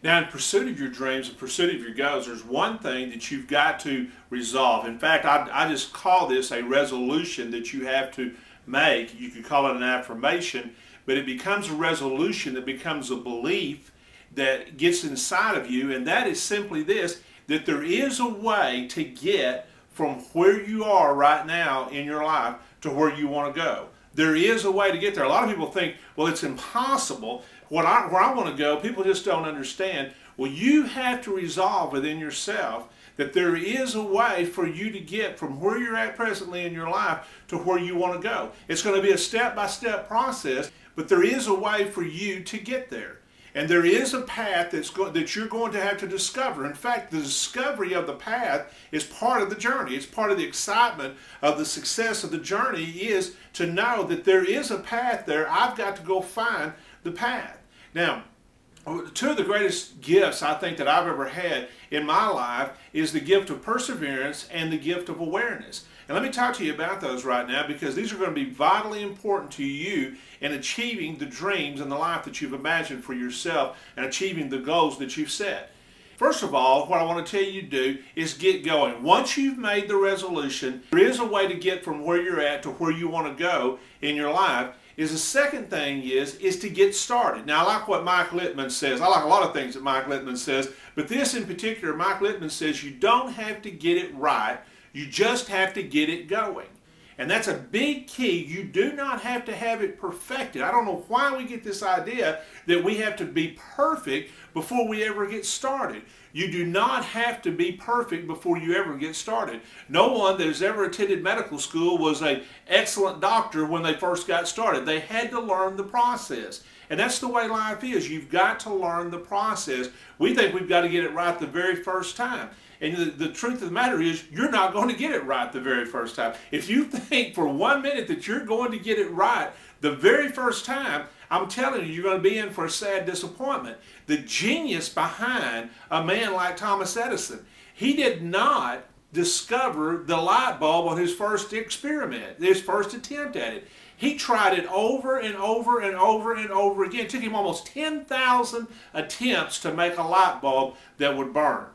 Now, in pursuit of your dreams, in pursuit of your goals, there's one thing that you've got to resolve. In fact, I just call this a resolution that you have to make. You could call it an affirmation, but it becomes a resolution that becomes a belief that gets inside of you, and that is simply this, that there is a way to get from where you are right now in your life to where you want to go. There is a way to get there. A lot of people think, well, it's impossible. Where I want to go, people just don't understand. Well, you have to resolve within yourself that there is a way for you to get from where you're at presently in your life to where you want to go. It's going to be a step-by-step process, but there is a way for you to get there. And there is a path that you're going to have to discover. In fact, the discovery of the path is part of the journey. It's part of the excitement of the success of the journey is to know that there is a path there. I've got to go find the path. Now, two of the greatest gifts I think that I've ever had in my life is the gift of perseverance and the gift of awareness. And let me talk to you about those right now because these are going to be vitally important to you in achieving the dreams and the life that you've imagined for yourself and achieving the goals that you've set. First of all, what I want to tell you to do is get going. Once you've made the resolution, there is a way to get from where you're at to where you want to go in your life. The second thing is to get started. Now, I like what Mike Littman says. I like a lot of things that Mike Littman says, but this in particular, Mike Littman says you don't have to get it right, you just have to get it going. And that's a big key. You do not have to have it perfected. I don't know why we get this idea that we have to be perfect before we ever get started. You do not have to be perfect before you ever get started. No one that has ever attended medical school was an excellent doctor when they first got started. They had to learn the process. And that's the way life is. You've got to learn the process. We think we've got to get it right the very first time. And the truth of the matter is, you're not going to get it right the very first time. If you think for 1 minute that you're going to get it right the very first time, I'm telling you, you're going to be in for a sad disappointment. The genius behind a man like Thomas Edison, he did not discover the light bulb on his first experiment, his first attempt at it. He tried it over and over and over and over again. It took him almost 10,000 attempts to make a light bulb that would burn.